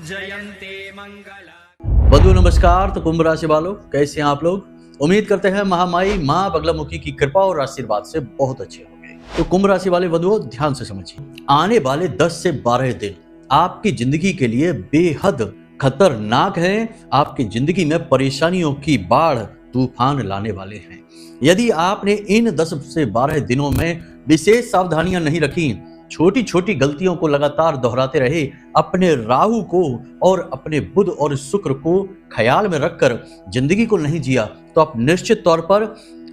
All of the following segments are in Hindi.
जयन्ते मंगला। बंधु नमस्कार। तो कुंभ राशि वालों, कैसे हैं आप लोग? उम्मीद करते हैं महामाई मां बगलामुखी की कृपा और आशीर्वाद से बहुत अच्छे होंगे। तो कुंभ राशि वाले बंधुओं, ध्यान से समझिए, आने वाले 10 से 12 दिन आपकी जिंदगी के लिए बेहद खतरनाक हैं। आपकी जिंदगी में परेशानियों की बाढ़ तूफान लाने वाले हैं। यदि आपने इन 10 से 12 दिनों में विशेष सावधानियां नहीं रखी, छोटी छोटी गलतियों को लगातार दोहराते रहे, अपने राहु को और अपने बुध और शुक्र को ख्याल में रखकर जिंदगी को नहीं जिया, तो आप निश्चित तौर पर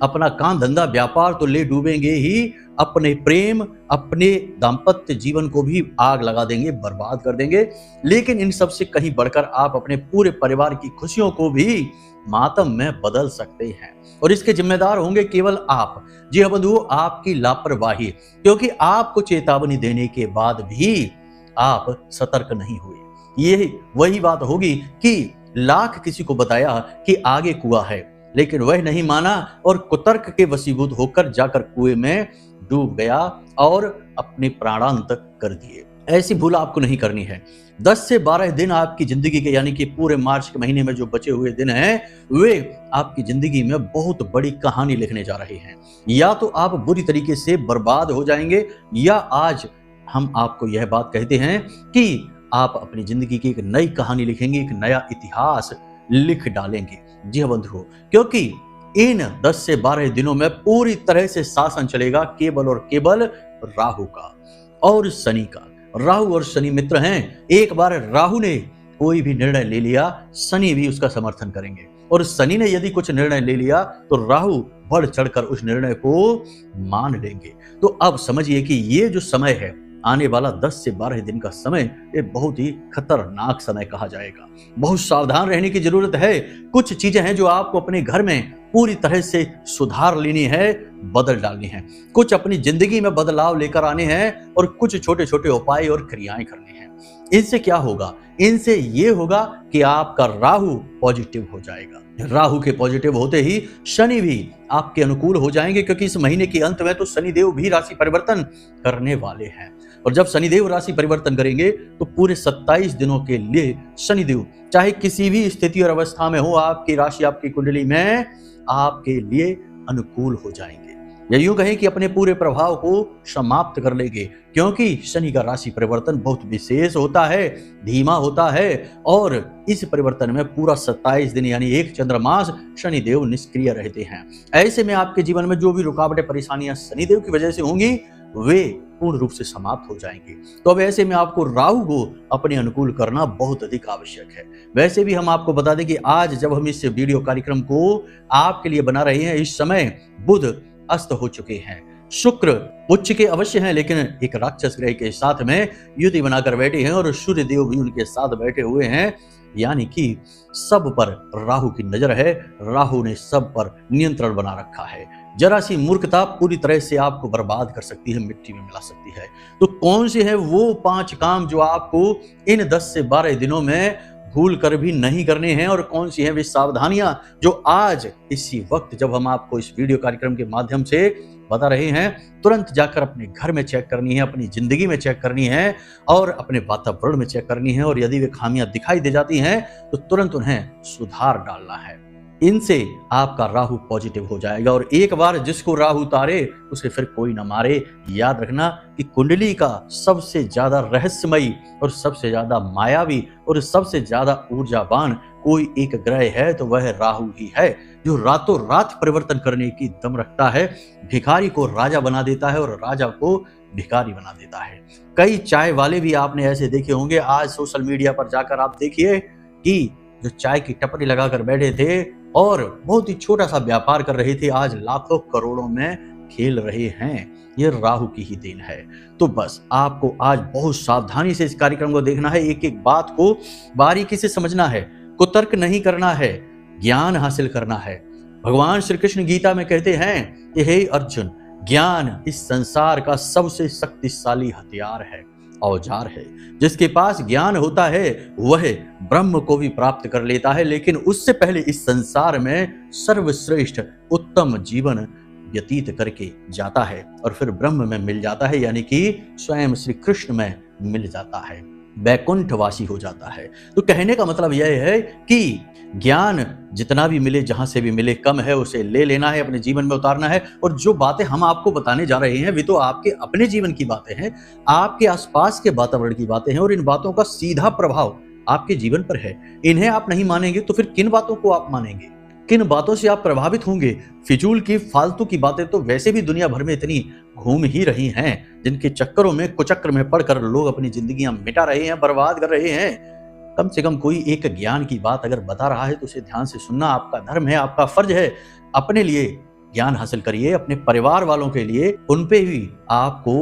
अपना काम धंधा व्यापार तो ले डूबेंगे ही, अपने प्रेम अपने दाम्पत्य जीवन को भी आग लगा देंगे, बर्बाद कर देंगे। लेकिन इन सब से कहीं बढ़कर आप अपने पूरे परिवार की खुशियों को भी मातम में बदल सकते हैं, और इसके जिम्मेदार होंगे केवल आप। जी हाँ बंधुओं, आपकी लापरवाही, क्योंकि आपको चेतावनी देने के बाद भी आप सतर्क नहीं हुए। ये वही बात होगी कि लाख किसी को बताया कि आगे कुआं है, लेकिन वह नहीं माना और कुतर्क के वशीभूत होकर जाकर कुएं में डूब गया और अपने प्राणांत कर दिए। ऐसी भूल आपको नहीं करनी है। 10 से 12 दिन आपकी जिंदगी के, यानी कि पूरे मार्च के महीने में जो बचे हुए दिन हैं, वे आपकी जिंदगी में बहुत बड़ी कहानी लिखने जा रहे हैं। या तो आप बुरी तरीके से बर्बाद हो जाएंगे, या आज हम आपको यह बात कहते हैं कि आप अपनी जिंदगी की एक नई कहानी लिखेंगे, एक नया इतिहास लिख डालेंगे। जी हाँ बंधुओं, क्योंकि इन 10 से 12 दिनों में पूरी तरह से शासन चलेगा केवल और केवल राहु का और शनि का। राहु और शनि मित्र हैं। एक बार राहु ने कोई भी निर्णय ले लिया, शनि भी उसका समर्थन करेंगे, और शनि ने यदि कुछ निर्णय ले लिया तो राहु बढ़ चढ़कर उस निर्णय को मान लेंगे। तो अब समझिए कि ये जो समय है, आने वाला 10 से 12 दिन का समय, ये बहुत ही खतरनाक समय कहा जाएगा। बहुत सावधान रहने की जरूरत है। कुछ चीजें हैं जो आपको अपने घर में पूरी तरह से सुधार लेनी है, बदल डालनी है। कुछ अपनी जिंदगी में बदलाव लेकर आने हैं, और कुछ छोटे छोटे उपाय और क्रियाएं करनी हैं। इनसे क्या होगा? इनसे ये होगा कि आपका राहु पॉजिटिव हो जाएगा। राहु के पॉजिटिव होते ही शनि भी आपके अनुकूल हो जाएंगे, क्योंकि इस महीने के अंत में तो शनिदेव भी राशि परिवर्तन करने वाले हैं। और जब शनिदेव राशि परिवर्तन करेंगे तो पूरे 27 दिनों के लिए शनिदेव चाहे किसी भी स्थिति और अवस्था में हो, आपकी राशि आपकी कुंडली में आपके लिए अनुकूल हो जाएंगे। या यूं कहें कि अपने पूरे प्रभाव को समाप्त कर लेंगे, क्योंकि शनि का राशि परिवर्तन बहुत विशेष होता है, धीमा होता है, और इस परिवर्तन में पूरा 27 दिन यानी एक चंद्रमास शनिदेव निष्क्रिय रहते हैं। ऐसे में आपके जीवन में जो भी रुकावटें परेशानियां शनिदेव की वजह से होंगी, वे पूर्ण रूप से समाप्त हो जाएंगे। तो अब ऐसे में आपको राहु को अपने अनुकूल करना बहुत अधिक आवश्यक है। वैसे भी हम आपको बता दें कि आज जब हम इस वीडियो कार्यक्रम को आपके लिए बना रहे हैं, इस समय बुध अस्त हो चुके हैं, शुक्र उच्च के अवश्य हैं, लेकिन एक राक्षस ग्रह के साथ में युति बनाकर बैठे हैं, और सूर्य देव भी उनके साथ बैठे हुए हैं। यानी कि सब पर राहु की नजर है। राहु ने सब पर नियंत्रण बना रखा है। जरा सी मूर्खता पूरी तरह से आपको बर्बाद कर सकती है, मिट्टी में मिला सकती है। तो कौन से है वो 5 काम जो आपको इन 10 से 12 दिनों में भूल कर भी नहीं करने हैं, और कौन सी हैं वे सावधानियां जो आज इसी वक्त जब हम आपको इस वीडियो कार्यक्रम के माध्यम से बता रहे हैं, तुरंत जाकर अपने घर में चेक करनी है, अपनी जिंदगी में चेक करनी है, और अपने वातावरण में चेक करनी है। और यदि वे खामियां दिखाई दे जाती हैं तो तुरंत उन्हें सुधार डालना है। इनसे आपका राहु पॉजिटिव हो जाएगा, और एक बार जिसको राहु उतारे उसे फिर कोई न मारे। याद रखना कि कुंडली का सबसे ज्यादा रहस्यमयी और सबसे ज्यादा मायावी और सबसे ज्यादा ऊर्जावान कोई एक ग्रह है तो वह राहु ही है, जो रातों रात परिवर्तन करने की दम रखता है। भिखारी को राजा बना देता है और राजा को भिखारी बना देता है। कई चाय वाले भी आपने ऐसे देखे होंगे। आज सोशल मीडिया पर जाकर आप देखिए कि जो चाय की टपरी लगाकर बैठे थे और बहुत ही छोटा सा व्यापार कर रहे थे, आज लाखों करोड़ों में खेल रहे हैं। ये राहु की ही देन है। तो बस आपको आज बहुत सावधानी से इस कार्यक्रम को देखना है, एक एक बात को बारीकी से समझना है, कुतर्क नहीं करना है, ज्ञान हासिल करना है। भगवान श्री कृष्ण गीता में कहते हैं कि हे अर्जुन, ज्ञान इस संसार का सबसे शक्तिशाली हथियार है, औजार है। जिसके पास ज्ञान होता है वह ब्रह्म को भी प्राप्त कर लेता है, लेकिन उससे पहले इस संसार में सर्वश्रेष्ठ उत्तम जीवन व्यतीत करके जाता है और फिर ब्रह्म में मिल जाता है, यानी कि स्वयं श्री कृष्ण में मिल जाता है। वैकुंठवासी हो जाता है। तो कहने का मतलब यह है कि ज्ञान जितना भी मिले, जहां से भी मिले, कम है उसे ले लेना है, अपने जीवन में उतारना है। और जो बातें हम आपको बताने जा रहे हैं वे तो आपके अपने जीवन की बातें हैं, आपके आसपास के वातावरण की बातें हैं, और इन बातों का सीधा प्रभाव आपके जीवन पर है। इन्हें आप नहीं मानेंगे तो फिर किन बातों को आप मानेंगे, किन बातों से आप प्रभावित होंगे? फिजूल की फालतू की बातें तो वैसे भी दुनिया भर में इतनी घूम ही रही हैं, जिनके चक्करों में कुचक्र में पड़कर लोग अपनी जिंदगियां मिटा रहे हैं, बर्बाद कर रहे हैं। कम से कम कोई एक ज्ञान की बात अगर बता रहा है तो उसे ध्यान से सुनना आपका धर्म है, आपका फर्ज है। अपने लिए ज्ञान हासिल करिए, अपने परिवार वालों के लिए उन पे भी आपको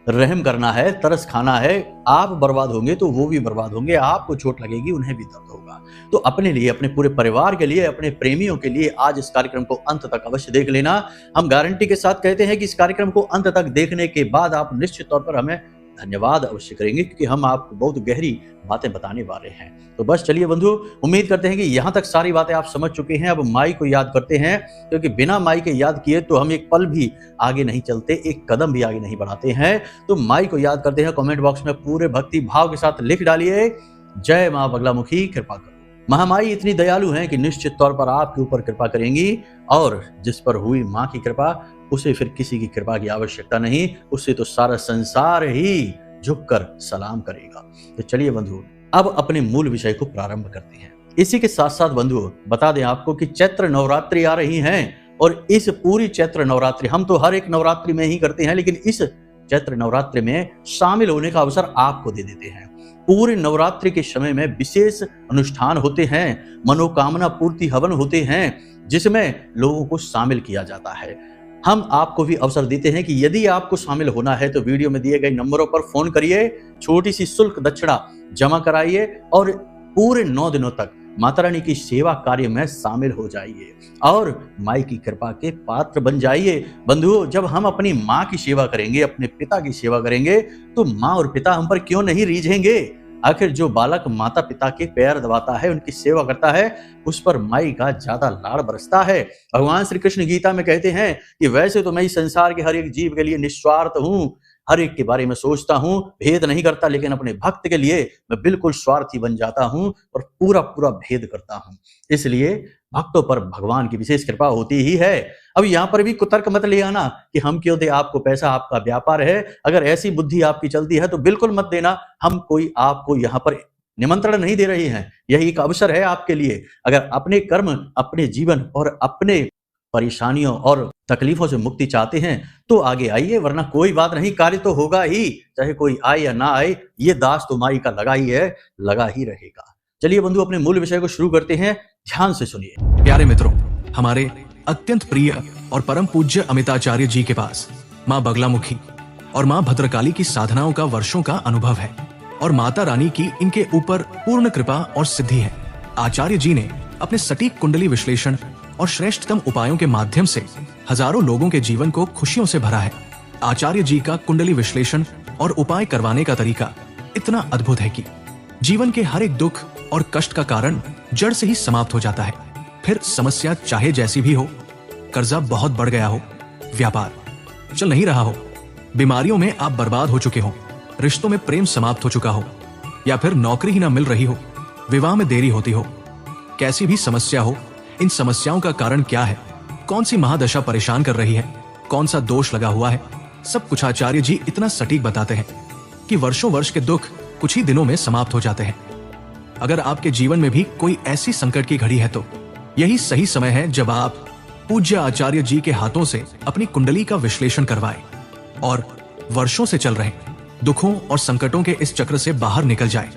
रहम करना है, तरस खाना है। आप बर्बाद होंगे तो वो भी बर्बाद होंगे, आपको चोट लगेगी उन्हें भी दर्द होगा। तो अपने लिए, अपने पूरे परिवार के लिए, अपने प्रेमियों के लिए आज इस कार्यक्रम को अंत तक अवश्य देख लेना। हम गारंटी के साथ कहते हैं कि इस कार्यक्रम को अंत तक देखने के बाद आप निश्चित तौर पर हमें धन्यवाद अवश्य करेंगे, क्योंकि हम आपको बहुत गहरी बातें बताने वाले हैं। तो बस चलिए बंधु, उम्मीद करते हैं कि यहाँ तक सारी बातें आप समझ चुके हैं। अब माई को याद करते हैं, क्योंकि बिना माई के याद किए तो हम एक पल भी आगे नहीं चलते, एक कदम भी आगे नहीं बढ़ाते हैं। तो माई को याद करते हैं। कमेंट बॉक्स में पूरे भक्ति भाव के साथ लिख डालिए, जय माँ बगलामुखी कृपा करो। महामाई इतनी दयालु हैं कि निश्चित तौर पर आपके ऊपर कृपा करेंगी, और जिस पर हुई माँ की कृपा उसे फिर किसी की कृपा की आवश्यकता नहीं, उससे तो सारा संसार ही झुककर सलाम करेगा। तो चलिए बंधु, अब अपने मूल विषय को प्रारंभ करते हैं। इसी के साथ साथ बंधु बता दें आपको कि चैत्र नवरात्रि आ रही हैं, और इस पूरी चैत्र नवरात्रि हम तो हर एक नवरात्रि में ही करते हैं, लेकिन इस चैत्र नवरात्रि में शामिल होने का अवसर आपको दे देते हैं। पूरे नवरात्रि के समय में विशेष अनुष्ठान होते हैं, मनोकामना पूर्ति हवन होते हैं, जिसमें लोगों को शामिल किया जाता है। हम आपको भी अवसर देते हैं कि यदि आपको शामिल होना है तो वीडियो में दिए गए नंबरों पर फोन करिए, छोटी सी शुल्क दक्षिणा जमा कराइए, और पूरे 9 दिनों तक माता रानी की सेवा कार्य में शामिल हो जाइए और माई की कृपा के पात्र बन जाइए। बंधुओं, जब हम अपनी माँ की सेवा करेंगे, अपने पिता की सेवा करेंगे, तो माँ और पिता हम पर क्यों नहीं रीझेंगे? आखिर जो बालक माता पिता के पैर दबाता है, उनकी सेवा करता है, उस पर माई का ज्यादा लाड़ बरसता है। भगवान श्री कृष्ण गीता में कहते हैं कि वैसे तो मैं इस संसार के हर एक जीव के लिए निस्वार्थ हूँ, हर एक के बारे में सोचता हूँ, भेद नहीं करता, लेकिन अपने भक्त के लिए मैं बिल्कुल स्वार्थी बन जाता हूँ और पूरा पूरा भेद करता हूँ। इसलिए भक्तों पर भगवान की विशेष कृपा होती ही है। अब यहाँ पर भी कुतर्क मत ले आना कि हम क्यों दे आपको पैसा, आपका व्यापार है। अगर ऐसी बुद्धि आपकी चलती है तो बिल्कुल मत देना। हम कोई आपको यहाँ पर निमंत्रण नहीं दे रहे हैं, यही एक अवसर है आपके लिए। अगर अपने कर्म, अपने जीवन और अपने परेशानियों और तकलीफों से मुक्ति चाहते हैं तो आगे आइए, वरना कोई बात नहीं, कार्य तो होगा ही, चाहे कोई आए या ना आए। ये दास तो माई का लगा ही है, लगा ही रहेगा। चलिए बंधु, अपने मूल विषय को शुरू करते हैं, ध्यान से सुनिए। प्यारे मित्रों, हमारे अत्यंत प्रिय और परम पूज्य अमिताचार्य जी के पास माँ बगलामुखी और माँ भद्रकाली की साधनाओं का वर्षों का अनुभव है, और माता रानी की इनके ऊपर पूर्ण कृपा और सिद्धि है। आचार्य जी ने अपने सटीक कुंडली विश्लेषण और श्रेष्ठतम उपायों के माध्यम से हजारों लोगों के जीवन को खुशियों से भरा है। आचार्य जी का कुंडली विश्लेषण और उपाय करवाने का तरीका इतना अद्भुत है कि जीवन के हर एक दुख और कष्ट का कारण जड़ से ही समाप्त हो जाता है। फिर समस्या चाहे जैसी भी हो, कर्जा बहुत बढ़ गया हो, व्यापार चल नहीं रहा हो, बीमारियों में आप बर्बाद हो चुके हो, रिश्तों में प्रेम समाप्त हो चुका हो, या फिर नौकरी ही ना मिल रही हो, विवाह में देरी होती हो, कैसी भी समस्या हो, इन समस्याओं का कारण क्या है, कौन सी महादशा परेशान कर रही है, कौन सा दोष लगा हुआ है, सब कुछ आचार्य जी इतना सटीक बताते हैं कि वर्षों वर्ष के दुख कुछ ही दिनों में समाप्त हो जाते हैं। अगर आपके जीवन में भी कोई ऐसी संकट की घड़ी है तो यही सही समय है जब आप पूज्य आचार्य जी के हाथों से अपनी कुंडली का विश्लेषण करवाएं और वर्षों से चल रहे दुखों और संकटों के इस चक्र से बाहर निकल जाएं।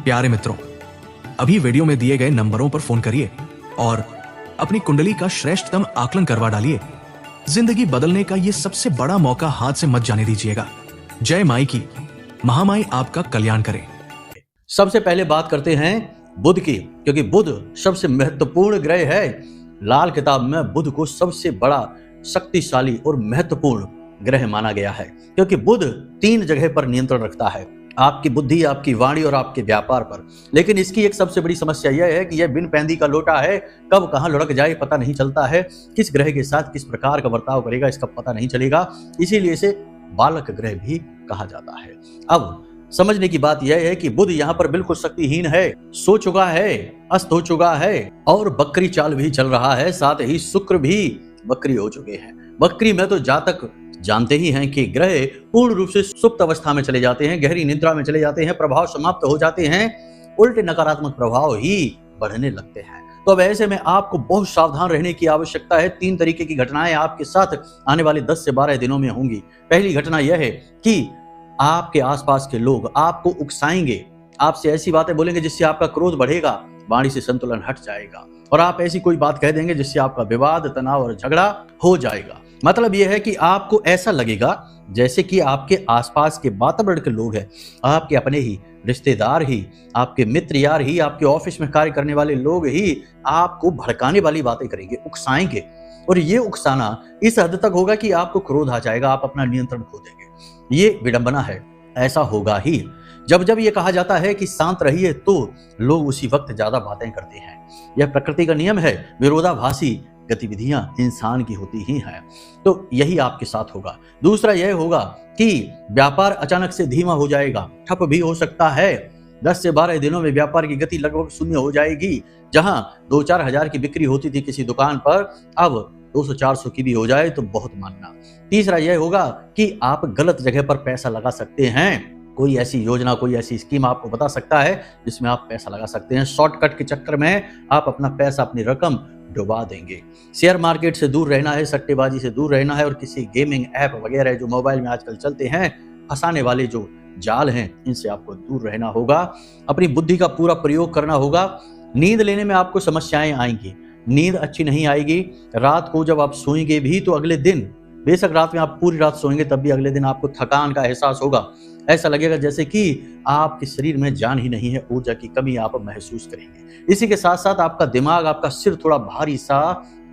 प्यारे मित्रों, अभी वीडियो में दिए गए नंबरों पर फोन करिए और अपनी कुंडली का श्रेष्ठतम आकलन करवा डालिए। जिंदगी बदलने का ये सबसे बड़ा मौका हाथ से मत जाने दीजिएगा। जय माई की, महामाई आपका कल्याण करे। सबसे पहले बात करते हैं बुध की, क्योंकि बुध सबसे महत्वपूर्ण ग्रह है। लाल किताब में बुध को सबसे बड़ा, शक्तिशाली और महत्वपूर्ण ग्रह माना गया है, क्योंकि बुध 3 जगह पर नियंत्रण रखता है, आपकी बुद्धि, आपकी वाणी और आपके व्यापार पर। लेकिन इसकी एक सबसे बड़ी समस्या यह है कि यह बिन पैंदी का लोटा है, कब कहां लुढ़क जाए पता नहीं चलता है, किस ग्रह के साथ किस प्रकार का बर्ताव करेगा इसका पता नहीं चलेगा, इसीलिए इसे बालक ग्रह भी कहा जाता है। अब समझने की बात यह है कि बुध यहाँ पर बिल्कुल शक्तिहीन है, सो चुका है, अस्त हो चुका है और बकरी चाल भी चल रहा है। साथ ही शुक्र भी बकरी हो चुके हैं। बकरी में तो जातक जानते ही हैं कि ग्रह पूर्ण रूप से सुप्त अवस्था में चले जाते हैं, गहरी निद्रा में चले जाते हैं, प्रभाव समाप्त हो जाते हैं, उल्टे नकारात्मक प्रभाव ही बढ़ने लगते हैं। तो अब ऐसे में आपको बहुत सावधान रहने की आवश्यकता है। 3 तरीके की घटनाएं आपके साथ आने वाले 10 से 12 दिनों में होंगी। पहली घटना यह है कि आपके आसपास के लोग आपको उकसाएंगे, आपसे ऐसी बातें बोलेंगे जिससे आपका क्रोध बढ़ेगा, वाणी से संतुलन हट जाएगा और आप ऐसी कोई बात कह देंगे जिससे आपका विवाद, तनाव और झगड़ा हो जाएगा। मतलब यह है कि आपको ऐसा लगेगा जैसे कि आपके आसपास के वातावरण के लोग हैं, आपके अपने ही रिश्तेदार ही, आपके मित्र यार ही, आपके ऑफिस में कार्य करने वाले लोग ही आपको भड़काने वाली बातें करेंगे, उकसाएंगे। और ये उकसाना इस हद तक होगा कि आपको क्रोध आ जाएगा, आप अपना नियंत्रण खो देंगे। ये विडंबना है, ऐसा होगा ही। जब जब ये कहा जाता है कि शांत रहिए तो लोग उसी वक्त ज्यादा बातें करते हैं। यह प्रकृति का नियम है, विरोधाभासी गतिविधियां इंसान की होती ही हैं। तो यही आपके साथ होगा। दूसरा यह होगा कि व्यापार अचानक से धीमा हो जाएगा, ठप भी हो सकता है। 10 से 12 दिनों में व्यापार की गति लगभग शून्य हो जाएगी। जहां 2-4 हजार की बिक्री होती थी किसी दुकान पर, अब 200-400 की भी हो जाए तो बहुत मानना। तीसरा यह होगा कि आप गलत जगह पर पैसा लगा सकते हैं। कोई ऐसी योजना, कोई ऐसी स्कीम आपको बता सकता है जिसमें आप पैसा लगा सकते हैं। शॉर्टकट के चक्कर में आप अपना पैसा, अपनी रकम डुबा देंगे। शेयर मार्केट से दूर रहना है, सट्टेबाजी से दूर रहना है और किसी गेमिंग ऐप वगैरह जो मोबाइल में आजकल चलते हैं, फंसाने वाले जो जाल हैं, इनसे आपको दूर रहना होगा। अपनी बुद्धि का पूरा प्रयोग करना होगा। नींद लेने में आपको समस्याएं आएंगी, नींद अच्छी नहीं आएगी। रात को जब आप सोएंगे भी तो अगले दिन, बेशक रात में आप पूरी रात सोएंगे तब भी अगले दिन आपको थकान का एहसास होगा। ऐसा लगेगा जैसे कि आपके शरीर में जान ही नहीं है, ऊर्जा की कमी आप महसूस करेंगे। इसी के साथ साथ आपका दिमाग, आपका सिर थोड़ा भारी सा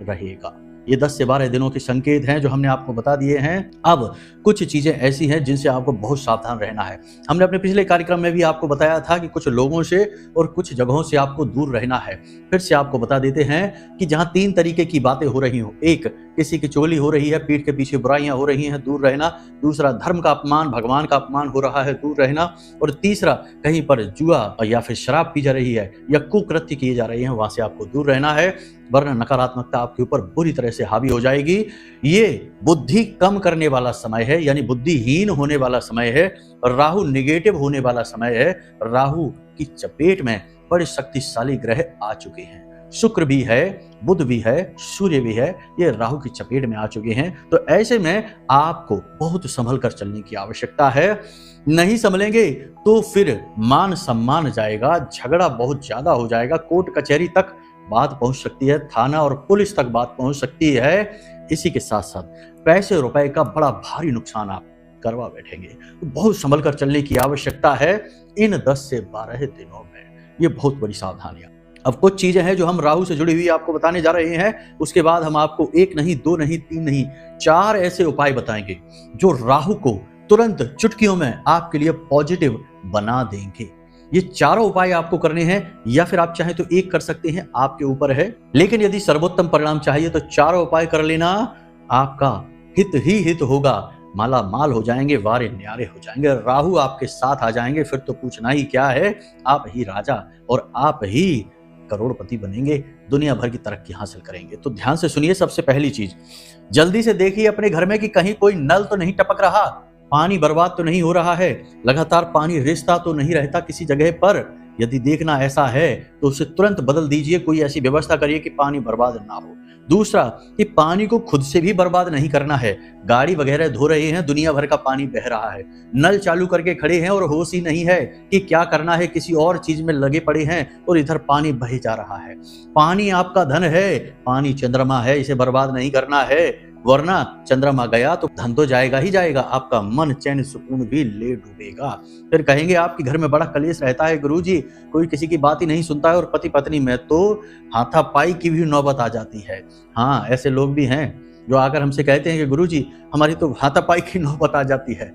रहेगा। ये 10 से 12 दिनों के संकेत हैं जो हमने आपको बता दिए हैं। अब कुछ चीजें ऐसी हैं जिनसे आपको बहुत सावधान रहना है। हमने अपने पिछले कार्यक्रम में भी आपको बताया था कि कुछ लोगों से और कुछ जगहों से आपको दूर रहना है। फिर से आपको बता देते हैं कि जहां 3 तरीके की बातें हो रही हो, एक किसी की चोली हो रही है, पीठ के पीछे बुराइयां हो रही हैं, दूर रहना। दूसरा धर्म का अपमान, भगवान का अपमान हो रहा है, दूर रहना। और तीसरा कहीं पर जुआ या फिर शराब पी जा रही है या कुकृत्य किए जा रहे हैं, वहां से आपको दूर रहना है, वरना नकारात्मकता आपके ऊपर बुरी तरह से हावी हो जाएगी। ये बुद्धि कम करने वाला समय है, यानी बुद्धिहीन होने वाला समय है। राहु निगेटिव होने वाला समय है। राहु की चपेट में बड़े शक्तिशाली ग्रह आ चुके हैं। शुक्र भी है, बुध भी है, सूर्य भी है, ये राहु की चपेट में आ चुके हैं। तो ऐसे में आपको बहुत संभल कर चलने की आवश्यकता है। नहीं संभलेंगे तो फिर मान सम्मान जाएगा, झगड़ा बहुत ज्यादा हो जाएगा, कोर्ट कचहरी तक बात पहुंच सकती है, थाना और पुलिस तक बात पहुंच सकती है। इसी के साथ साथ पैसे रुपए का बड़ा भारी नुकसान आप करवा बैठेंगे। तो बहुत संभल कर चलने की आवश्यकता है इन 10 से 12 दिनों में। ये बहुत बड़ी सावधानियां। अब कुछ चीजें हैं जो हम राहु से जुड़ी हुई आपको बताने जा रहे हैं। उसके बाद हम आपको 1 नहीं, 2 नहीं, 3 नहीं, 4 ऐसे उपाय बताएंगे जो राहु को तुरंत चुटकियों में आपके लिए पॉजिटिव बना देंगे। ये चारों उपाय आपको करने हैं, या फिर आप चाहें तो एक कर सकते हैं, आपके ऊपर है। लेकिन यदि सर्वोत्तम परिणाम चाहिए तो चारों उपाय कर लेना, आपका हित ही हित होगा। माला माल हो जाएंगे, वारे न्यारे हो जाएंगे, राहु आपके साथ आ जाएंगे, फिर तो पूछना ही क्या है। आप ही राजा और आप ही करोड़पति बनेंगे, दुनिया भर की तरक्की हासिल करेंगे। तो ध्यान से सुनिए। सबसे पहली चीज, जल्दी से देखिए अपने घर में कि कहीं कोई नल तो नहीं टपक रहा, पानी बर्बाद तो नहीं हो रहा है, लगातार पानी रिसता तो नहीं रहता किसी जगह पर। यदि देखना ऐसा है तो उसे तुरंत बदल दीजिए, कोई ऐसी व्यवस्था करिए कि पानी बर्बाद ना हो। दूसरा, कि पानी को खुद से भी बर्बाद नहीं करना है। गाड़ी वगैरह धो रहे हैं, दुनिया भर का पानी बह रहा है, नल चालू करके खड़े हैं और होश ही नहीं है कि क्या करना है, किसी और चीज में लगे पड़े हैं और इधर पानी बह जा रहा है। पानी आपका धन है, पानी चंद्रमा है, इसे बर्बाद नहीं करना है, वरना चंद्रमा गया तो धन तो जाएगा ही जाएगा, आपका मन चैन सुकून भी ले डूबेगा। फिर कहेंगे आपके घर में बड़ा कलेश रहता है गुरुजी, कोई किसी की बात ही नहीं सुनता है और पति पत्नी में तो हाथापाई की भी नौबत आ जाती है। हाँ, ऐसे लोग भी हैं जो आकर हमसे कहते हैं कि गुरुजी हमारी तो हाथापाई की नौबत आ जाती है।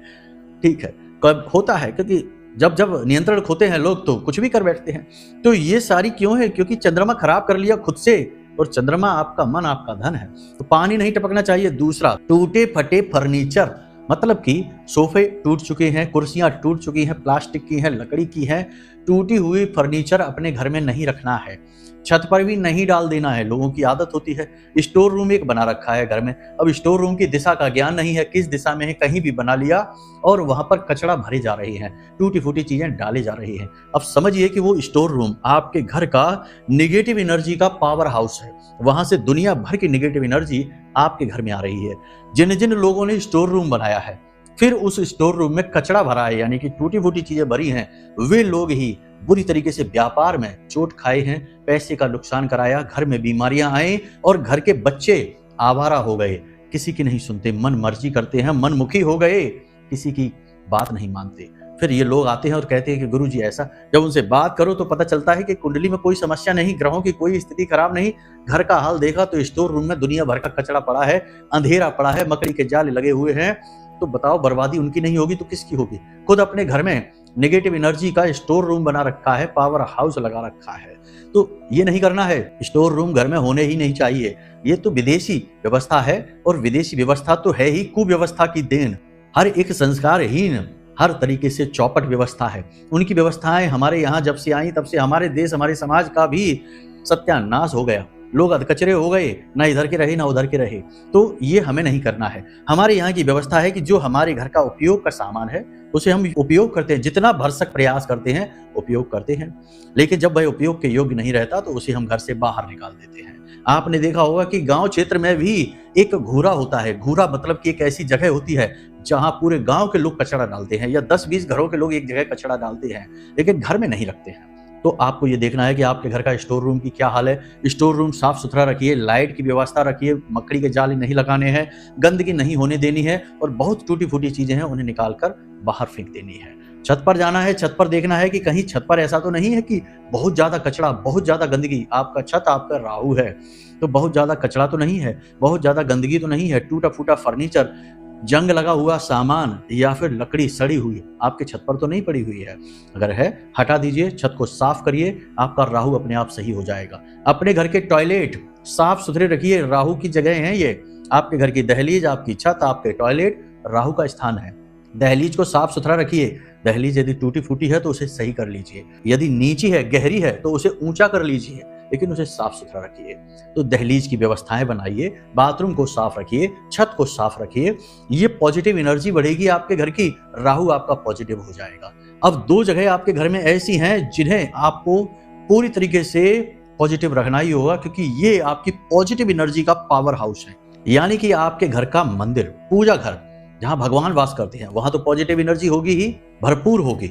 ठीक है, कब होता है, क्योंकि जब जब नियंत्रण खोते हैं लोग तो कुछ भी कर बैठते हैं। तो ये सारी क्यों है? क्योंकि चंद्रमा खराब कर लिया खुद से, और चंद्रमा आपका मन, आपका धन है, तो पानी नहीं टपकना चाहिए। दूसरा, टूटे फटे फर्नीचर मतलब कि सोफे टूट चुके हैं, कुर्सियां टूट चुकी हैं, प्लास्टिक की हैं, लकड़ी की हैं, टूटी हुई फर्नीचर अपने घर में नहीं रखना है, छत पर भी नहीं डाल देना है। लोगों की आदत होती है, स्टोर रूम एक बना रखा है घर में। अब स्टोर रूम की दिशा का ज्ञान नहीं है, किस दिशा में है, कहीं भी बना लिया और वहां पर कचरा भरे जा रही है, टूटी फूटी चीजें डाली जा रही हैं। अब समझिए कि वो स्टोर रूम आपके घर का निगेटिव एनर्जी का पावर हाउस है। वहां से दुनिया भर की निगेटिव एनर्जी आपके घर में आ रही है। जिन जिन लोगों ने स्टोर रूम बनाया है, फिर उस स्टोर रूम में कचरा भरा है, यानी कि टूटी फूटी चीजें भरी हैं, वे लोग ही बुरी तरीके से व्यापार में चोट खाए हैं, पैसे का नुकसान कराया, घर में बीमारियां आई और घर के बच्चे आवारा हो गए, किसी की नहीं सुनते, मन मर्जी करते हैं, मनमुखी हो गए, किसी की बात नहीं मानते। फिर ये लोग आते हैं और कहते हैं कि गुरुजी ऐसा। जब उनसे बात करो तो पता चलता है कि कुंडली में कोई समस्या नहीं, ग्रहों की कोई स्थिति खराब नहीं। घर का हाल देखा तो स्टोर रूम में दुनिया भर का कचरा पड़ा है, अंधेरा पड़ा है, मकड़ी के जाल लगे हुए हैं। तो बताओ, बर्बादी उनकी नहीं होगी तो किसकी होगी? खुद अपने घर में नेगेटिव एनर्जी का स्टोर रूम बना रखा है, पावर हाउस लगा रखा है। तो ये नहीं करना है, स्टोर रूम घर में होने ही नहीं चाहिए। ये तो विदेशी व्यवस्था है और विदेशी व्यवस्था तो है ही कुव्यवस्था की देन। हर एक संस्कारहीन, हर तरीके से चौपट व्यवस्था है। उनकी व्यवस्थाएं हमारे यहाँ जब से आई तब से हमारे देश, हमारे समाज का भी सत्यानाश हो गया। लोग अधकचरे हो गए, ना इधर के रहे ना उधर के रहे। तो ये हमें नहीं करना है। हमारे यहाँ की व्यवस्था है कि जो हमारे घर का उपयोग का सामान है उसे हम उपयोग करते हैं, जितना भरसक प्रयास करते हैं उपयोग करते हैं। लेकिन जब वह उपयोग के योग्य नहीं रहता तो उसे हम घर से बाहर निकाल देते हैं। आपने देखा होगा कि गांव क्षेत्र में भी एक घूरा होता है। घूरा मतलब कि एक ऐसी जगह होती है जहां पूरे गांव के लोग कचरा डालते हैं, या 10-20 घरों के लोग एक जगह कचरा डालते हैं, लेकिन घर में नहीं रखते हैं। तो आपको ये देखना है कि आपके घर का स्टोर रूम की क्या हाल है। स्टोर रूम साफ सुथरा रखिए, लाइट की व्यवस्था रखिए, मकड़ी के जाल नहीं लगाने हैं, गंदगी नहीं होने देनी है, और बहुत टूटी फूटी चीजें हैं उन्हें निकाल कर बाहर फेंक देनी है। छत पर जाना है, छत पर देखना है कि कहीं छत पर ऐसा तो नहीं है कि बहुत ज्यादा कचरा, बहुत ज्यादा गंदगी। आपका छत, आपका राहु है तो बहुत ज्यादा कचरा तो नहीं है, बहुत ज्यादा गंदगी तो नहीं है, टूटा फूटा फर्नीचर, जंग लगा हुआ सामान या फिर लकड़ी सड़ी हुई आपके छत पर तो नहीं पड़ी हुई है। अगर है, हटा दीजिए, छत को साफ करिए, आपका राहु अपने आप सही हो जाएगा। अपने घर के टॉयलेट साफ सुथरे रखिए, राहु की जगह है ये। आपके घर की दहलीज, आपकी छत, आपके टॉयलेट राहु का स्थान है। दहलीज को साफ सुथरा रखिए। दहलीज यदि टूटी फूटी है तो उसे सही कर लीजिए, यदि नीची है, गहरी है तो उसे ऊंचा कर लीजिए, लेकिन उसे साफ सुथरा रखिए। तो दहलीज की व्यवस्थाएं बनाइए, बाथरूम को साफ रखिए, छत को साफ रखिए। ये पॉजिटिव एनर्जी बढ़ेगी आपके घर की, राहु आपका पॉजिटिव हो जाएगा। अब 2 जगह आपके घर में ऐसी हैं जिन्हें आपको पूरी तरीके से पॉजिटिव रखना ही होगा, क्योंकि ये आपकी पॉजिटिव एनर्जी का पावर हाउस है। यानी कि आपके घर का मंदिर, पूजा घर, जहां भगवान वास करते हैं, वहां तो पॉजिटिव एनर्जी होगी ही, भरपूर होगी।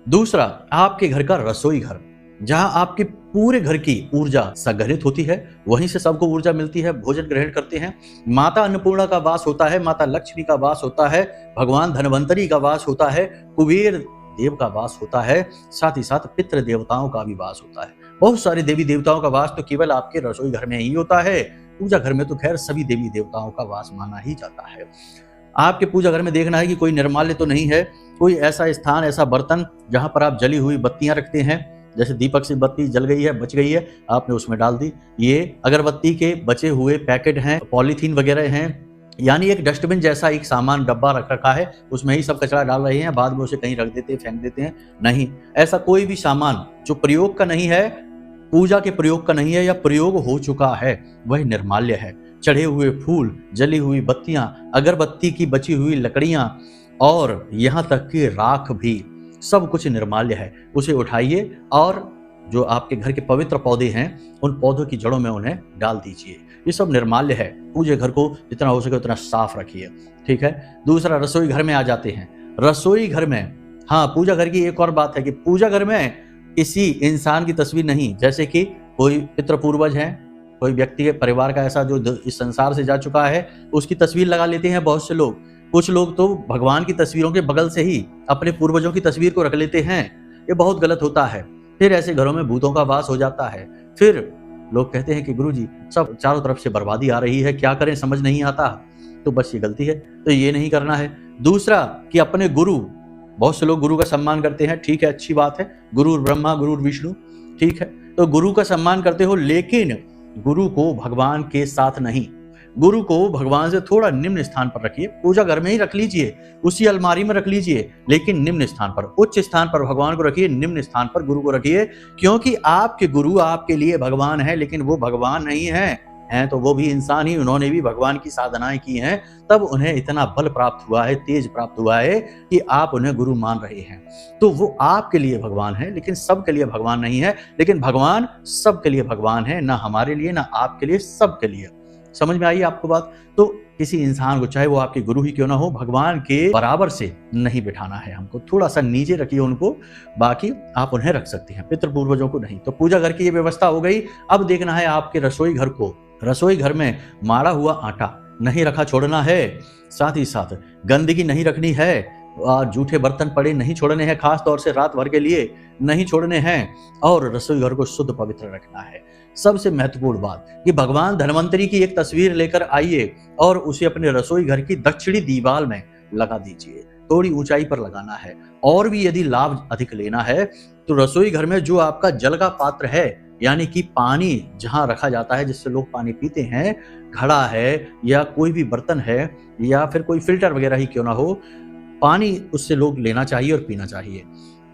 दूसरा, आपके घर का रसोई घर, जहां आपके पूरे घर की ऊर्जा संग्रहित होती है, वहीं से सबको ऊर्जा मिलती है, भोजन ग्रहण करते हैं। माता अन्नपूर्णा का वास होता है, माता लक्ष्मी का वास होता है, भगवान धनवंतरी का वास होता है, कुबेर देव का वास होता है, साथ ही साथ पितृ देवताओं का भी वास होता है। बहुत सारे देवी देवताओं का वास तो केवल आपके रसोई घर में ही होता है। पूजा घर में तो खैर सभी देवी देवताओं का वास माना ही जाता है। आपके पूजा घर में देखना है कि कोई निर्माल्य तो नहीं है, कोई ऐसा स्थान, ऐसा बर्तन जहां पर आप जली हुई बत्तियां रखते हैं। जैसे दीपक से बत्ती जल गई है, बच गई है, आपने उसमें डाल दी। ये अगरबत्ती के बचे हुए पैकेट हैं, पॉलीथीन वगैरह हैं, यानी एक डस्टबिन जैसा एक सामान डब्बा रख रखा है, उसमें ही सब कचरा डाल रहे हैं, बाद में उसे कहीं रख देते हैं, फेंक देते हैं। नहीं, ऐसा कोई भी सामान जो प्रयोग का नहीं है, पूजा के प्रयोग का नहीं है, या प्रयोग हो चुका है, वह निर्माल्य है। चढ़े हुए फूल, जली हुई बत्तियां, अगरबत्ती की बची हुई लकड़ियां और यहाँ तक कि राख भी, सब कुछ निर्माल्य है। उसे उठाइए और जो आपके घर के पवित्र पौधे हैं, उन पौधों की जड़ों में उन्हें डाल दीजिए। ये सब निर्माल्य है। पूजे घर को जितना हो सके उतना साफ रखिए, ठीक है। दूसरा, रसोई घर में आ जाते हैं। रसोई घर में, हाँ, पूजा घर की एक और बात है कि पूजा घर में किसी इंसान की तस्वीर नहीं, जैसे कि कोई पितृ पूर्वज है, कोई व्यक्ति के परिवार का ऐसा जो इस संसार से जा चुका है, उसकी तस्वीर लगा लेते हैं बहुत से लोग। कुछ लोग तो भगवान की तस्वीरों के बगल से ही अपने पूर्वजों की तस्वीर को रख लेते हैं। ये बहुत गलत होता है। फिर ऐसे घरों में भूतों का वास हो जाता है। फिर लोग कहते हैं कि गुरुजी, सब चारों तरफ से बर्बादी आ रही है, क्या करें समझ नहीं आता। तो बस ये गलती है, तो ये नहीं करना है। दूसरा कि अपने गुरु, बहुत से लोग गुरु का सम्मान करते हैं, ठीक है, अच्छी बात है। गुरु ब्रह्मा, गुरु विष्णु, ठीक है, तो गुरु का सम्मान करते हो, लेकिन गुरु को भगवान के साथ नहीं, गुरु को भगवान से थोड़ा निम्न स्थान पर रखिए। पूजा घर में ही रख लीजिए, उसी अलमारी में रख लीजिए, लेकिन निम्न स्थान पर, उच्च स्थान पर भगवान को रखिए, निम्न स्थान पर गुरु को रखिए। क्योंकि आपके गुरु आपके लिए भगवान है, लेकिन वो भगवान नहीं है, हैं तो वो भी इंसान ही, उन्होंने भी भगवान की साधनाएं की हैं, तब उन्हें इतना बल प्राप्त हुआ है, तेज प्राप्त हुआ है कि आप उन्हें गुरु मान रहे हैं। तो वो आपके लिए भगवान है, लेकिन सबके लिए भगवान नहीं है। लेकिन भगवान सबके लिए भगवान है, ना हमारे लिए, ना आपके लिए, सबके लिए। समझ में आई आपको बात? तो किसी इंसान को, चाहे वो आपके गुरु ही क्यों ना हो, भगवान के बराबर से नहीं बिठाना है हमको, थोड़ा सा नीचे रखिए उनको, बाकी आप उन्हें रख सकते हैं, पितृ पूर्वजों को नहीं। तो पूजा घर की ये व्यवस्था हो गई। अब देखना है आपके रसोई घर को। रसोई घर में मारा हुआ आटा नहीं रखा छोड़ना है, साथ ही साथ गंदगी नहीं रखनी है, और जूठे बर्तन पड़े नहीं छोड़ने हैं, खास तौर से रात भर के लिए नहीं छोड़ने हैं, और रसोई घर को शुद्ध पवित्र रखना है। सबसे महत्वपूर्ण बात कि भगवान धन्वंतरी की एक तस्वीर लेकर आइए और उसे अपने रसोई घर की दक्षिणी दीवार में लगा दीजिए, थोड़ी ऊंचाई पर लगाना है। और भी यदि लाभ अधिक लेना है तो रसोई घर में जो आपका जल का पात्र है, यानी कि पानी जहां रखा जाता है जिससे लोग पानी पीते हैं, घड़ा है या कोई भी बर्तन है या फिर कोई फिल्टर वगैरह ही क्यों ना हो, पानी उससे लोग लेना चाहिए और पीना चाहिए।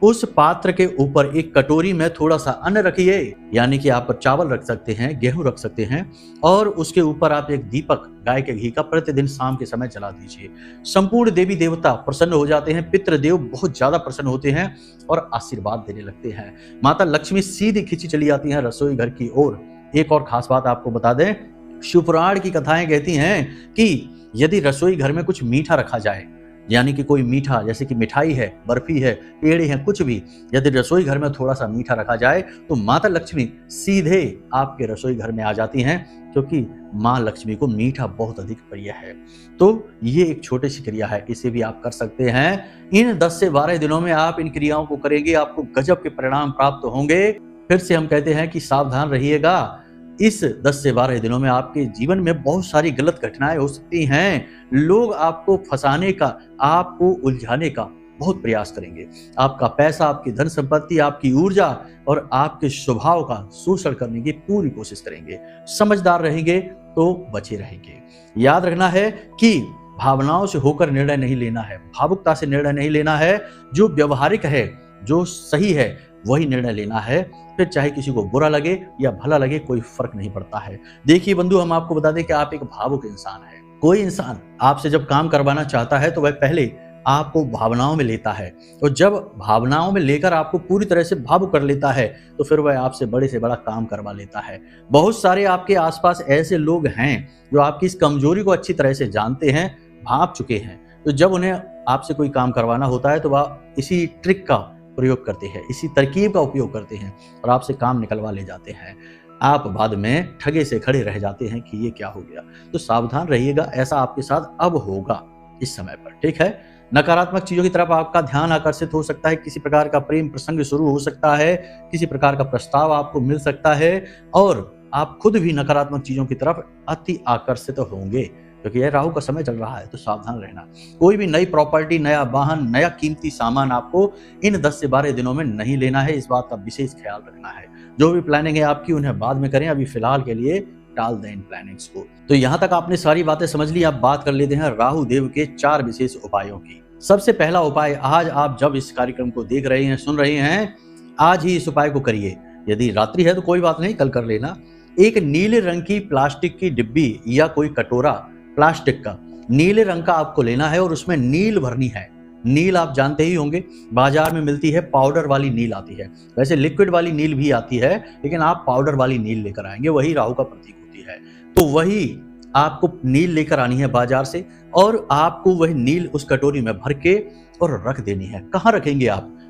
उस पात्र के ऊपर एक कटोरी में थोड़ा सा अन्न रखिए, यानी कि आप चावल रख सकते हैं, गेहूं रख सकते हैं, और उसके ऊपर आप एक दीपक गाय के घी का प्रतिदिन शाम के समय जला दीजिए। संपूर्ण देवी देवता प्रसन्न हो जाते हैं, पितृदेव बहुत ज्यादा प्रसन्न होते हैं और आशीर्वाद देने लगते हैं। माता लक्ष्मी सीधी खिंची चली आती हैं रसोई घर की ओर। एक और खास बात आपको बता दें, शिवपुराण की कथाएं कहती हैं कि यदि रसोई घर में कुछ मीठा रखा जाए, यानी कि कोई मीठा, जैसे कि मिठाई है, बर्फी है, पेड़े हैं, कुछ भी यदि रसोई घर में थोड़ा सा मीठा रखा जाए तो माता लक्ष्मी सीधे आपके रसोई घर में आ जाती हैं, क्योंकि माँ लक्ष्मी को मीठा बहुत अधिक प्रिय है। तो ये एक छोटी सी क्रिया है, इसे भी आप कर सकते हैं। इन 10 से 12 दिनों में आप इन क्रियाओं को करेंगे, आपको गजब के परिणाम प्राप्त होंगे। फिर से हम कहते हैं कि सावधान रहिएगा। इस 10 से 12 दिनों में आपके जीवन में बहुत सारी गलत घटनाएं हो सकती हैं। लोग आपको फंसाने का, आपको उलझाने का बहुत प्रयास करेंगे। आपका पैसा, आपकी धन संपत्ति, आपकी ऊर्जा और आपके स्वभाव का शोषण करने की पूरी कोशिश करेंगे। समझदार रहेंगे तो बचे रहेंगे। याद रखना है कि भावनाओं से होकर निर्णय नहीं लेना है, भावुकता से निर्णय नहीं लेना है। जो व्यवहारिक है, जो सही है, वही निर्णय लेना है। फिर चाहे किसी को बुरा लगे या भला लगे, कोई फर्क नहीं पड़ता है। देखिए बंधु, हम आपको बता दें कि आप एक भावुक इंसान हैं। कोई इंसान आपसे जब काम करवाना चाहता है तो वह पहले आपको भावनाओं में लेता है, और जब भावनाओं में लेकर आपको पूरी तरह से भावुक कर लेता है तो फिर वह आपसे बड़े से बड़ा काम करवा लेता है। बहुत सारे आपके आसपास ऐसे लोग हैं जो आपकी इस कमजोरी को अच्छी तरह से जानते हैं, भांप चुके हैं। तो जब उन्हें आपसे कोई काम करवाना होता है तो वह इसी ट्रिक का प्रयोग करते हैं, इसी तरकीब का उपयोग करते हैं और आपसे काम निकलवा ले जाते हैं। आप बाद में ठगे से खड़े रह जाते हैं कि ये क्या हो गया। तो सावधान रहिएगा, ऐसा आपके साथ अब होगा इस समय पर, ठीक है। नकारात्मक चीजों की तरफ आपका ध्यान आकर्षित हो सकता है, किसी प्रकार का प्रेम प्रसंग शुरू हो सकता है, किसी प्रकार का प्रस्ताव आपको मिल सकता है, और आप खुद भी नकारात्मक चीजों की तरफ अति आकर्षित होंगे, क्योंकि यह राहु का समय चल रहा है। तो सावधान रहना। कोई भी नई प्रॉपर्टी, नया वाहन, नया कीमती सामान आपको इन 10 से 12 दिनों में नहीं लेना है। इस बात का विशेष ख्याल रखना है। जो भी प्लानिंग है आपकी, उन्हें बाद में करें, अभी फिलहाल के लिए टाल दें इन प्लानिंग्स को। तो यहाँ तक आपने सारी बातें समझ ली। अब बात कर लेते हैं राहु देव के 4 विशेष उपायों की। सबसे पहला उपाय, आज आप जब इस कार्यक्रम को देख रहे हैं, सुन रहे हैं, आज ही इस उपाय को करिए। यदि रात्रि है तो कोई बात नहीं, कल कर लेना। एक नीले रंग की प्लास्टिक की डिब्बी या कोई कटोरा प्लास्टिक का नीले रंग का आपको लेना है और उसमें नील भरनी है। नील आप जानते ही होंगे, बाजार में मिलती है, पाउडर वाली नील आती है। वैसे लिक्विड वाली नील भी आती है, लेकिन आप पाउडर वाली नील लेकर आएंगे, वही राहु का प्रतीक होती है। तो वही आपको नील लेकर आनी है बाजार से, और आपको वही नील उस कटोरी में भर के और रख देनी है। कहाँ रखेंगे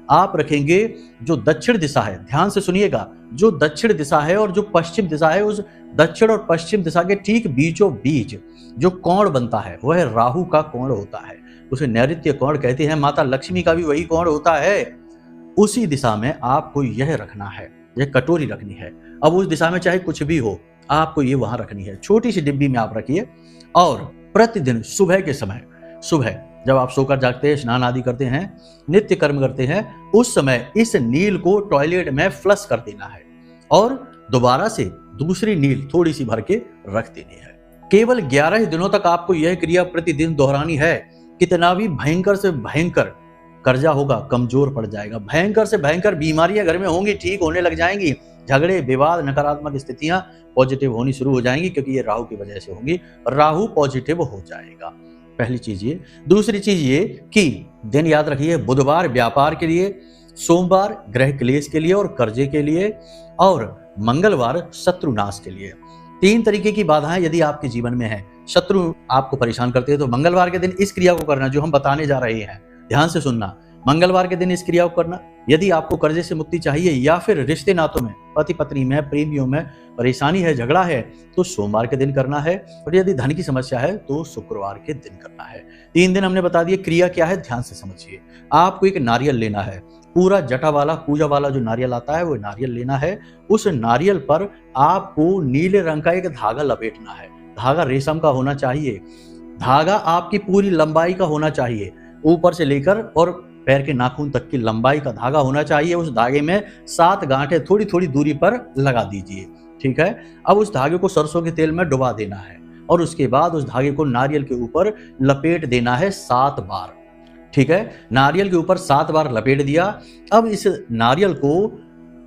आप रखेंगे जो दक्षिण दिशा है, ध्यान से सुनिएगा, जो दक्षिण दिशा है और जो पश्चिम दिशा है, उस दक्षिण और पश्चिम दिशा के ठीक बीचों बीच जो कोण बनता है वह राहु का कोण होता है। उसे नैऋत्य कोण कहते हैं। माता लक्ष्मी का भी वही कोण होता है। उसी दिशा में आपको यह रखना है, यह कटोरी रखनी है। अब उस दिशा में चाहे कुछ भी हो, आपको ये वहां रखनी है। छोटी सी डिब्बी में आप रखिए, और प्रतिदिन सुबह के समय, सुबह जब आप सोकर जागते हैं, स्नान आदि करते हैं, नित्य कर्म करते हैं, उस समय इस नील को टॉयलेट में फ्लश कर देना है और दोबारा से दूसरी नील थोड़ी सी भर के रख देनी है। केवल 11 दिनों तक आपको यह क्रिया प्रतिदिन दोहरानी है। कितना भी भयंकर से भयंकर कर्जा होगा, कमजोर पड़ जाएगा। भयंकर से भयंकर बीमारियां घर में होंगी, ठीक होने लग जाएंगी। झगड़े, विवाद, नकारात्मक स्थितियां पॉजिटिव होनी शुरू हो जाएंगी, क्योंकि ये राहु की वजह से होंगी। राहु पॉजिटिव हो जाएगा, पहली चीज ये। दूसरी चीज ये कि दिन याद रखिए, बुधवार व्यापार के लिए, सोमवार ग्रह क्लेश के लिए और कर्जे के लिए, और मंगलवार शत्रुनाश के लिए। 3 तरीके की बाधाएं यदि आपके जीवन में है, शत्रु आपको परेशान करते हैं, तो मंगलवार के दिन इस क्रिया को करना जो हम बताने जा रहे हैं। ध्यान से सुनना, मंगलवार के दिन इस क्रिया को करना। यदि आपको कर्जे से मुक्ति चाहिए या फिर रिश्ते नातों में, पति पत्नी में, प्रेमियों में परेशानी है, झगड़ा है, तो सोमवार के दिन करना है। और यदि धन की समस्या है तो शुक्रवार के दिन करना है। 3 दिन हमने बता दिए। क्रिया क्या है, ध्यान से समझिए। आपको एक नारियल लेना है, पूरा जटा वाला, पूजा वाला जो नारियल आता है वो नारियल लेना है। उस नारियल पर आपको नीले रंग का एक धागा लपेटना है। धागा रेशम का होना चाहिए। धागा आपकी पूरी लंबाई का होना चाहिए, ऊपर से लेकर और पैर के नाखून तक की लंबाई का धागा होना चाहिए। उस धागे में 7 गांठें थोड़ी थोड़ी दूरी पर लगा दीजिए, ठीक है। अब उस धागे को सरसों के तेल में डुबा देना है और उसके बाद उस धागे को नारियल के ऊपर लपेट देना है 7 बार, ठीक है। नारियल के ऊपर 7 बार लपेट दिया। अब इस नारियल को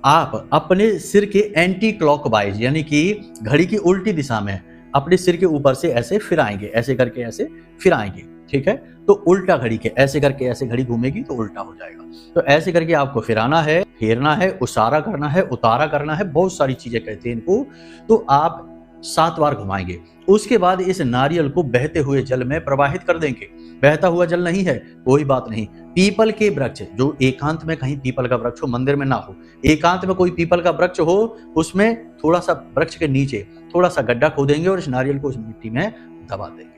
आप अपने सिर के एंटी क्लॉकवाइज, यानी कि घड़ी की उल्टी दिशा में अपने सिर के ऊपर से ऐसे फिराएंगे, ऐसे करके ऐसे फिराएंगे, ठीक है। तो उल्टा घड़ी के ऐसे करके ऐसे घड़ी घूमेगी तो उल्टा हो जाएगा। तो ऐसे करके आपको फिराना है, फेरना है, उसारा करना है, उतारा करना है, बहुत सारी चीजें कहते हैं इनको। तो आप 7 बार घुमाएंगे। उसके बाद इस नारियल को बहते हुए जल में प्रवाहित कर देंगे। बहता हुआ जल नहीं है, कोई बात नहीं। पीपल के वृक्ष, जो एकांत में कहीं पीपल का वृक्ष हो, मंदिर में ना हो, एकांत में कोई पीपल का वृक्ष हो, उसमें थोड़ा सा वृक्ष के नीचे थोड़ा सा गड्ढा खोदेंगे और इस नारियल को उस मिट्टी में दबा देंगे।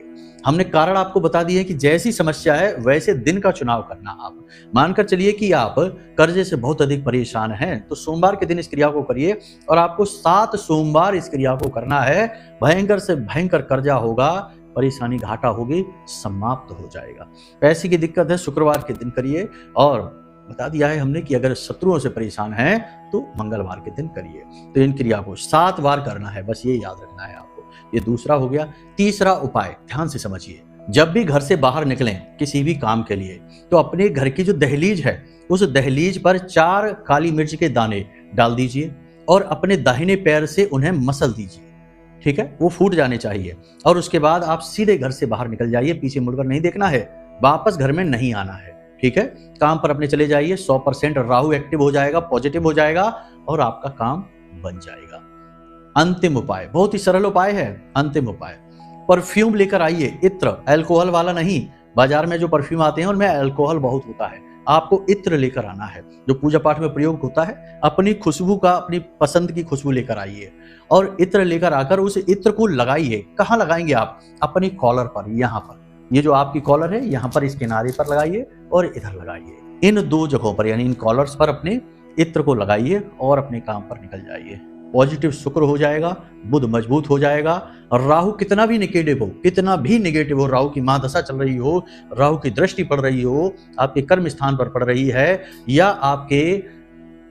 हमने कारण आपको बता दिया है कि जैसी समस्या है वैसे दिन का चुनाव करना। आप मानकर चलिए कि आप कर्जे से बहुत अधिक परेशान हैं, तो सोमवार के दिन इस क्रिया को करिए और आपको 7 सोमवार इस क्रिया को करना है। भयंकर से भयंकर कर्जा होगा, परेशानी, घाटा होगी, समाप्त हो जाएगा। पैसे की दिक्कत है, शुक्रवार के दिन करिए। और बता दिया है हमने कि अगर शत्रुओं से परेशान हैं तो मंगलवार के दिन करिए। तो इन क्रिया को 7 बार करना है, बस ये याद रखना है आपको। ये दूसरा हो गया। तीसरा उपाय ध्यान से समझिए। जब भी घर से बाहर निकलें किसी भी काम के लिए, तो अपने घर की जो दहलीज है उस दहलीज पर 4 काली मिर्च के दाने डाल दीजिए और अपने दाहिने पैर से उन्हें मसल दीजिए, ठीक है। वो फूट जाने चाहिए। और उसके बाद आप सीधे घर से बाहर निकल जाइए, पीछे मुड़कर नहीं देखना है, वापस घर में नहीं आना है, ठीक है। काम पर अपने चले जाइए। 100% राहु एक्टिव हो जाएगा, पॉजिटिव हो जाएगा और आपका काम बन जाएगा। अंतिम उपाय, बहुत ही सरल उपाय है। अंतिम उपाय, परफ्यूम लेकर आइए, इत्र, अल्कोहल वाला नहीं। बाजार में जो परफ्यूम आते हैं उनमें अल्कोहल बहुत होता है, आपको इत्र लेकर आना है जो पूजा पाठ में प्रयोग होता है। अपनी खुशबू का, अपनी पसंद की खुशबू लेकर आइए और इत्र लेकर आकर उस इत्र को लगाइए। कहाँ लगाएंगे आप? अपनी कॉलर पर, यहाँ पर, ये जो आपकी कॉलर है यहाँ पर, इस किनारे पर लगाइए और इधर लगाइए। इन 2 जगहों पर, यानी इन कॉलर्स पर अपने इत्र को लगाइए और अपने काम पर निकल जाइए। पॉजिटिव शुक्र हो जाएगा, बुध मजबूत हो जाएगा। राहु कितना भी नेगेटिव हो, कितना भी नेगेटिव हो, राहु की महादशा चल रही हो, राहु की दृष्टि पड़ रही हो, आपके कर्म स्थान पर पड़ रही है या आपके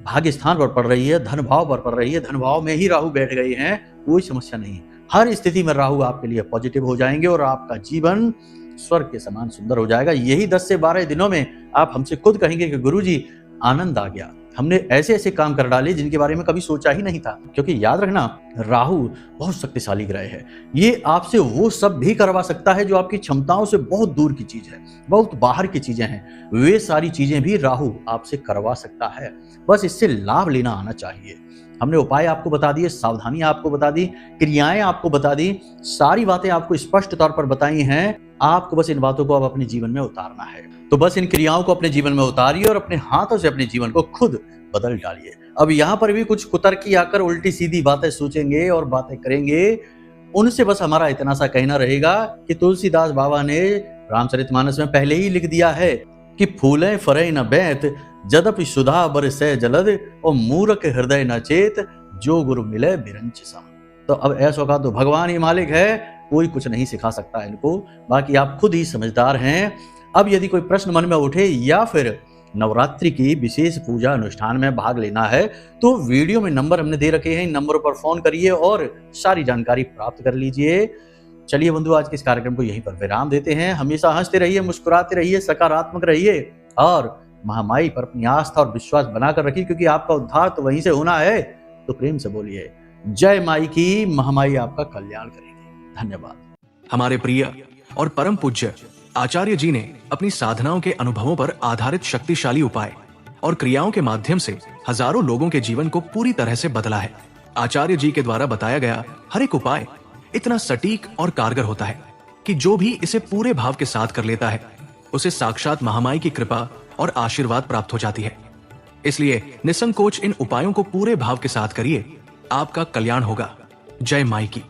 भाग्य स्थान पर पड़ रही है, धन भाव पर पड़ रही है, धन भाव में ही राहु बैठ गए हैं, कोई समस्या नहीं। हर स्थिति में राहु आपके लिए पॉजिटिव हो जाएंगे और आपका जीवन स्वर्ग के समान सुंदर हो जाएगा। यही 10 से 12 दिनों में आप हमसे खुद कहेंगे कि गुरुजी आनंद आ गया, हमने ऐसे ऐसे काम कर डाले जिनके बारे में कभी सोचा ही नहीं था। क्योंकि याद रखना, राहु बहुत शक्तिशाली ग्रह है। ये आपसे वो सब भी करवा सकता है जो आपकी क्षमताओं से बहुत दूर की चीज है, बहुत बाहर की चीजें हैं, वे सारी चीजें भी राहु आपसे करवा सकता है। बस इससे लाभ लेना आना चाहिए। हमने उपाय आपको बता दिए, सावधानियां आपको बता दी, क्रियाएं आपको बता दी, सारी बातें आपको स्पष्ट तौर पर बताई हैं। आपको बस इन बातों को अब अपने जीवन में उतारना है। तो बस इन क्रियाओं को अपने जीवन में उतारिए और अपने हाथों से अपने जीवन को खुद बदल डालिए। अब यहाँ पर भी कुछ कुतर्की आकर उल्टी सीधी बातें सोचेंगे और बातें करेंगे, उनसे बस हमारा इतना सा कहना रहेगा कि तुलसीदास बाबा ने रामचरितमानस में पहले ही लिख दिया है कि फूलें फरे न बैत, जदपि सुधा बरसे जलद, और मूर्ख हृदय न चेत, जो गुरु मिले बिरंच सम। तो अब ऐसा का तो भगवान ही मालिक है, कोई कुछ नहीं सिखा सकता इनको, बाकी आप खुद ही समझदार हैं। अब यदि कोई प्रश्न मन में उठे या फिर नवरात्रि की विशेष पूजा अनुष्ठान में भाग लेना है तो वीडियो में नंबर हमने दे रखे हैं, इन नंबरों पर फोन करिए और सारी जानकारी प्राप्त कर लीजिए। चलिए बंधु, आज के इस कार्यक्रम को यहीं पर विराम देते हैं। हमेशा हंसते रहिए, मुस्कुराते रहिए, सकारात्मक रहिए और महामाई पर अपनी आस्था और विश्वास बनाकर रखिए, क्योंकि आपका उद्धार तो वहीं से होना है। तो प्रेम से बोलिए जय माई की, महामाई आपका कल्याण करेगी। धन्यवाद। हमारे प्रिय और परम पूज्य आचार्य जी ने अपनी साधनाओं के अनुभवों पर आधारित शक्तिशाली उपाय और क्रियाओं के माध्यम से हजारों लोगों के जीवन को पूरी तरह से बदला है। आचार्य जी के द्वारा बताया गया हर एक उपाय इतना सटीक और कारगर होता है कि जो भी इसे पूरे भाव के साथ कर लेता है उसे साक्षात महामाई की कृपा और आशीर्वाद प्राप्त हो जाती है। इसलिए निसंकोच इन उपायों को पूरे भाव के साथ करिए, आपका कल्याण होगा। जय माई की।